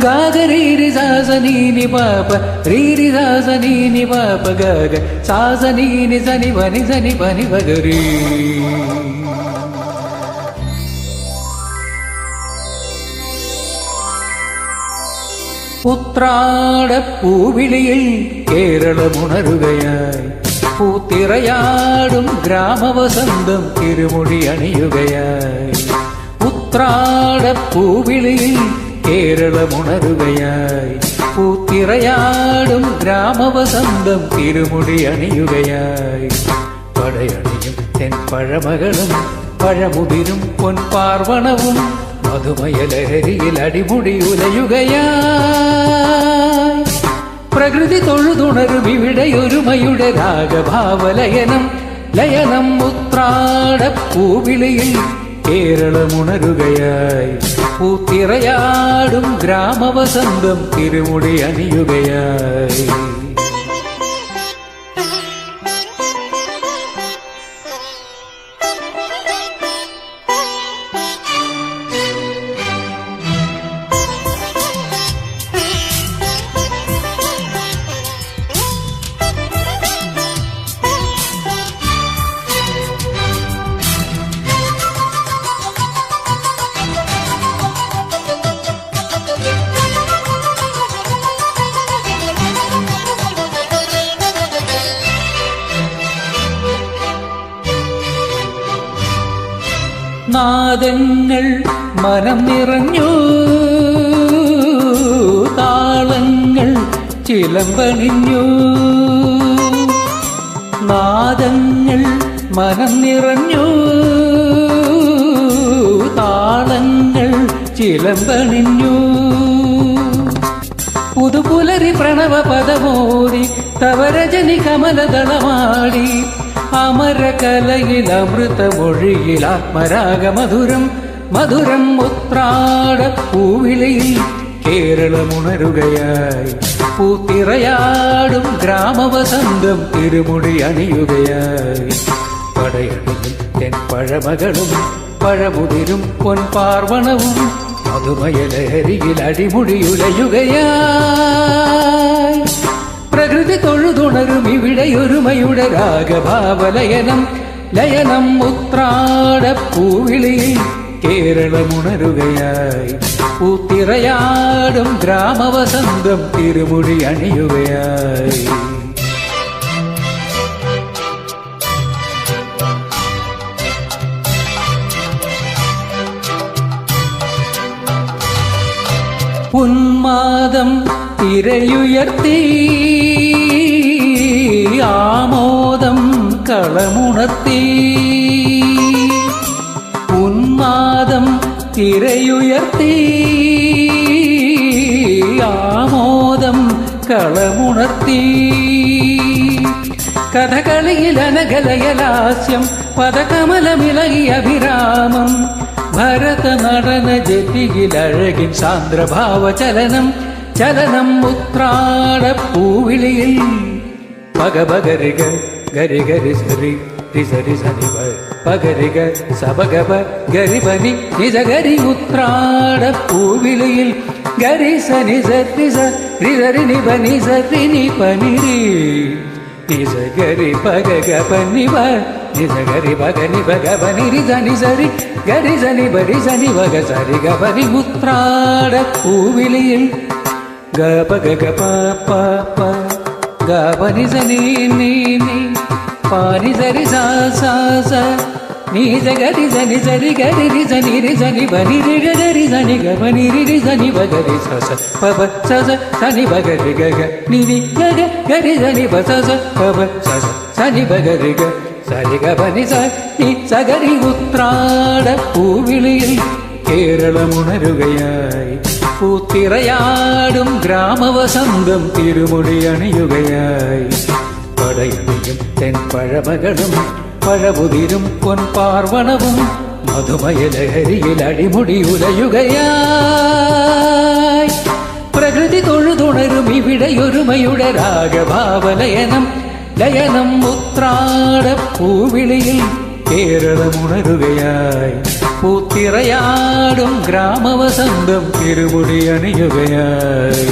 ഗാഗരീരി സാസനീനി പാപ രീരി സാസനീനി പാപ ഗഗ സാസനീനി സനി പനി പഗരീ. ഉത്രാടപ്പൂവിളിയിൽ കേരളമുണരുകയായി, പൂത്തിറയാടും ഗ്രാമവസന്തം തിരുമുടി അണിയുകയായി. ഉത്രാടപ്പൂവിളിയിൽ കേരളമുണരുകയായി, പൂത്തിറയാടും ഗ്രാമവസന്തം തിരുമുടി അണിയുകയായി. പടയണിയും തെൻപഴമകളും പഴമുതിരും പൊൻപാർവണവും മധുമയലഹരിയിൽ അടിമുടി ഉലയുകയായി. പ്രകൃതി തൊഴുതുണരും ഇവിടെയൊരുമയുടെ രാഗഭാവലയനം ലയനം. ഉത്രാടപ്പൂവിളിയിൽ കേരളമുണരുകയായി, പൂത്തിറയാടും ഗ്രാമവസന്തം തിരുമുടി അണിയുകയായി. നാദങ്ങൾ മനം നിറഞ്ഞു, താളങ്ങൾ ചിലമ്പണിഞ്ഞു. നാദങ്ങൾ മനം നിറഞ്ഞു, താളങ്ങൾ ചിലമ്പണിഞ്ഞു. പുതുപുലരി പ്രണവ പദമോടി തവരജനി കമലദളമാടി. അമരകലയിൽ അമൃതമൊഴിയിൽ ആത്മരാഗമധുരം മധുരം. ഉത്രാടപ്പൂവിളിയിൽ കേരളമുണരുകയായി, പൂത്തിറയാടും ഗ്രാമവസന്തം തിരുമുടി അണിയുകയായി. പടയണിയും തെൻപഴമകളും പഴമുതിരും പൊൻപാർവണവും മധുമയലഹരിയിൽ അടിമുടി ഉലയുകയായി. പ്രകൃതി തൊഴുതുണരും ഇവിടെയൊരുമയുടെ രാഗഭാവലയനം ലയനം. ഉത്രാടപ്പൂവിളിയിൽ കേരളമുണരുകയായി, പൂത്തിറയാടും ഗ്രാമവസന്തം തിരുമുടി അണിയുകയായി. ഉന്മാദം തിരയുയർത്തി ആമോദം കളമുണർത്തി. ഉന്മാദം തിരയുയർത്തി ആമോദം കളമുണർത്തി. കഥകളിയിൽ അനകലയലാസ്യം പദകമലമിളകിയ അഭിരാമം. ഭരത നടന ജതിയിലഴകിൻ സാന്ദ്രഭാവചലനം ചലനം. ഉത്രാടപ്പൂവിളിയിൽ പഗപഗരിക ഗരി ഗരി സരി രിസരി സനി പഗരിക സപഗപ ഗരിപനി നിജ ഗരി. ഉത്രാടപ്പൂവിളിയിൽ ഗരി സനി സരി സരി നിപ നി സരി നിപ നിരി നിജ ഗരി പഗ ഗപ നിപ നിജ ഗരി പഗ നിപ ഗപ നിരി സനി സരി ഗരി സനി ബരി സനി വഗ സരി ഗപനി. ഉത്രാടപ്പൂവിളിയിൽ ഗപ ഗ പ പ പ ഗപനി സനി നീ നീ പാനി സരി സ സ സ നീ ജഗരി സനി സരി ഗരി രി സനി രി സനി ബനി രി ഗരി സനി ഗപനി രി സനി ബഗരി സ സ പ പ സ സ സനി ബഗരി ഗ ഗ നി നി ഗ ഗ ഗരി സനി ബ സ സ പ പ സ സ സനി ബഗരി ഗ സരി ഗപനി സ നി സഗരി. ഉത്രാടപ്പൂവിളിയിൽ കേരളമുണരുകയായി, പൂത്തിറയാടും ഗ്രാമവസന്തം തിരുമുടി അണിയുകയായി. പടയണിയും തെൻപഴമകളും പഴമുതിരും പൊൻപാർവണവും മധുമയലഹരിയിൽ അടിമുടി ഉലയുകയായി. പ്രകൃതി തൊഴുതുണരും ഇവിടെയൊരു തനിമയുടെ രാഗഭാവലയനം ലയനം ഉത്രാട പൂവിളിയിൽ കേരളമുണരുകയായി പൂത്തിറയാടും ഗ്രാമവസന്തം തിരുമുടി അണിയുകയായി